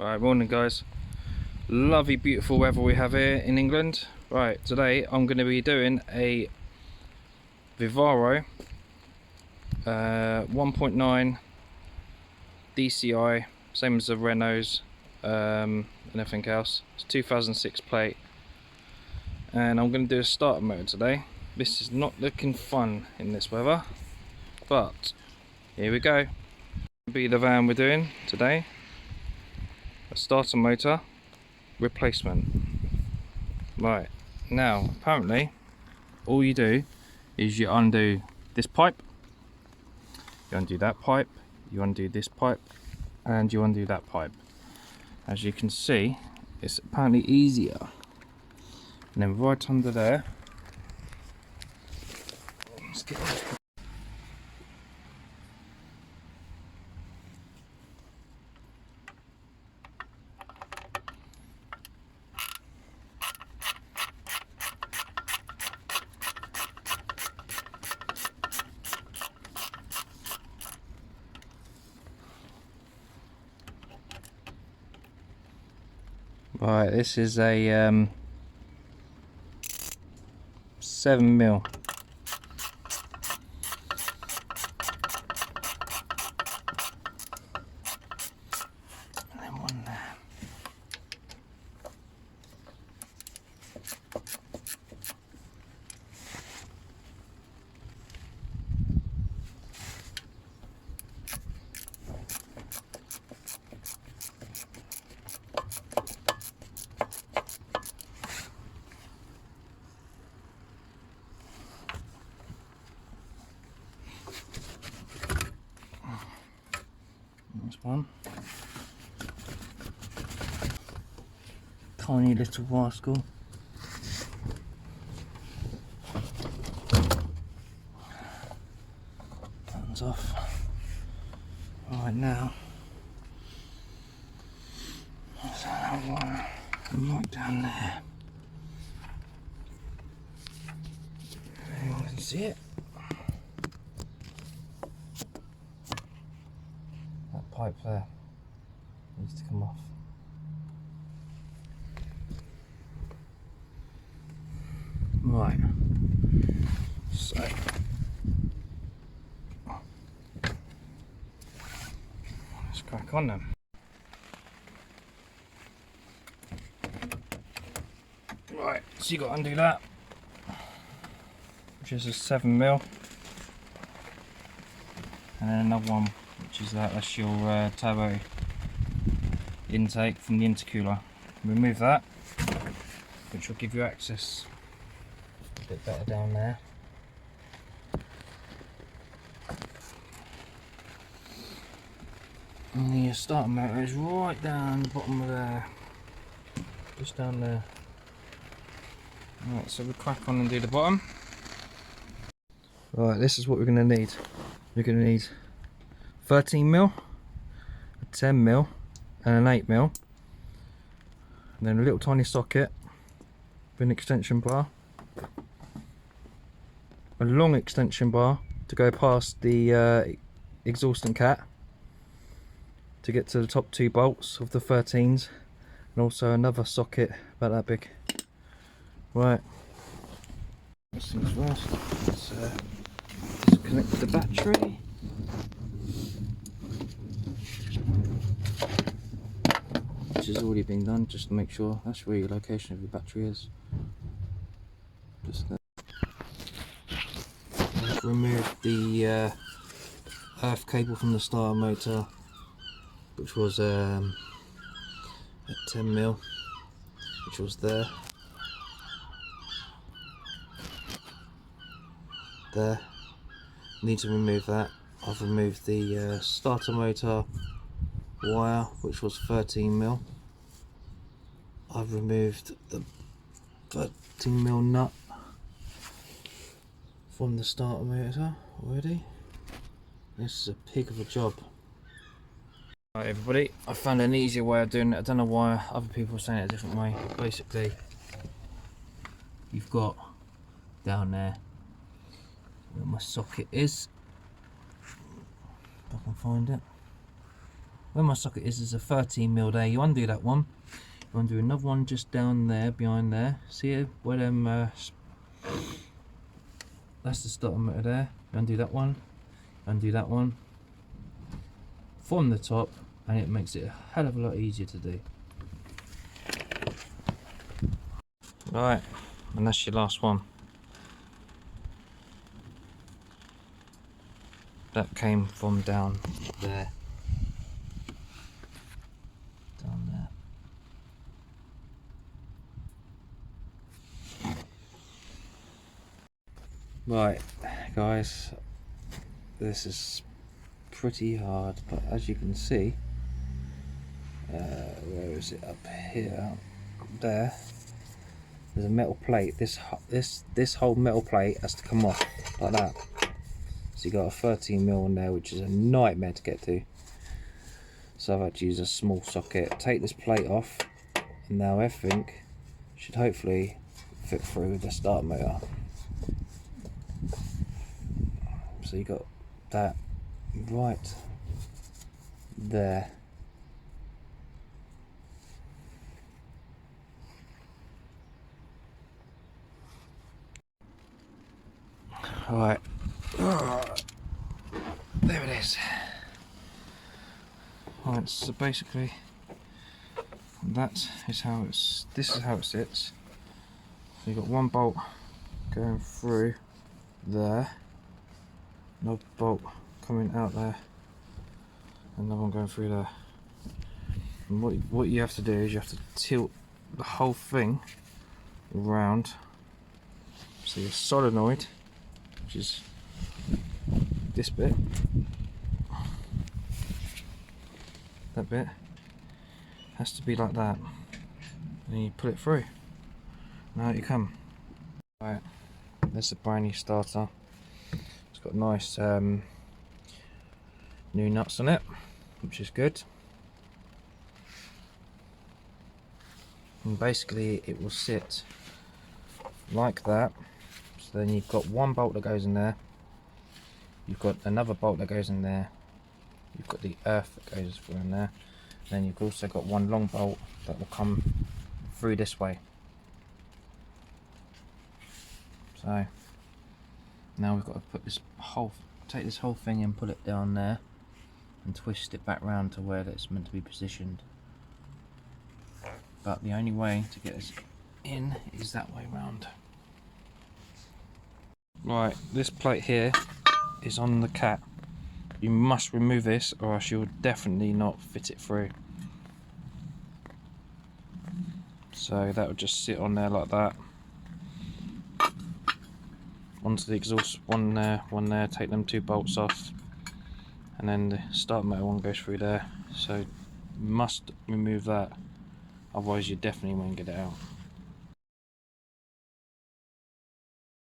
Right, morning guys. Lovely beautiful weather we have here in England. Right, today I'm going to be doing a Vivaro 1.9 DCI, same as the Renaults and everything else. It's 2006 plate, and I'm going to do a starter motor today. This is not looking fun in this weather, but here we go. Be the van we're doing today. A starter motor replacement. Right, now apparently all you do is you undo this pipe, you undo that pipe, you undo this pipe, and you undo that pipe. As you can see, it's apparently easier. And then right under there, let's get this. Right, this is a 7mm. And then one there. There's one. Tiny little rascal. Turns off. Right now. There's another one right down there. Anyone can see it. That pipe there needs to come off. Right, so let's crack on then. Right, so you got to undo that, which is a 7mm, and then another one, which is that's your turbo intake from the intercooler. Remove that, which will give you access a bit better down there. And the starter motor is right down the bottom of there, just down there. Right, so we'll crack on and do the bottom. Right, this is what we're going to need. We're going to need 13mm, a 10mm, and an 8mm, and then a little tiny socket with an extension bar, a long extension bar to go past the exhaust and cat to get to the top two bolts of the 13s, and also another socket about that big. Right, first things first, let's disconnect the battery. Which has already been done, just to make sure that's where your location of your battery is. Just there. I've removed the earth cable from the starter motor, which was a 10mm, which was there. There. Need to remove that. I've removed the starter motor wire, which was 13mm. I've removed the 13mm nut from the starter motor already. This is a pig of a job. Right everybody, I found an easier way of doing it. I don't know why other people are saying it a different way. Basically, you've got down there where my socket is, if I can find it. where my socket is a 13mm there. You undo that one. You undo another one just down there, behind there. See it? Where them that's the starter motor there. You undo that one. Undo that one from the top, and it makes it a hell of a lot easier to do. Right, and that's your last one. That came from down there. Down there. Right, guys, this is pretty hard, but as you can see, where is it? Up here, up there. There's a metal plate. This whole metal plate has to come off like that. So you got a 13mm on there, which is a nightmare to get to. So I've had to use a small socket. Take this plate off, and now everything should hopefully fit through the starter motor. So you got that right there. Right, there it is. Right, so basically that is how it's. This is how it sits. So you've got one bolt going through there, another bolt coming out there, another one going through there. And what you have to do is you have to tilt the whole thing around. So your solenoid, which is this bit, that bit, has to be like that. And then you put it through. And out you come. Right, there's a brand new starter. It's got nice new nuts on it, which is good. And basically it will sit like that. So then you've got one bolt that goes in there, you've got another bolt that goes in there, you've got the earth that goes through in there, and then you've also got one long bolt that will come through this way. So now we've got to put take this whole thing and put it down there and twist it back round to where it's meant to be positioned. But the only way to get this in is that way round. Right, this plate here is on the cat. You must remove this or else you'll definitely not fit it through. So that will just sit on there like that. Onto the exhaust, one there, take them two bolts off, and then the starter motor one goes through there. So you must remove that, otherwise you definitely won't get it out.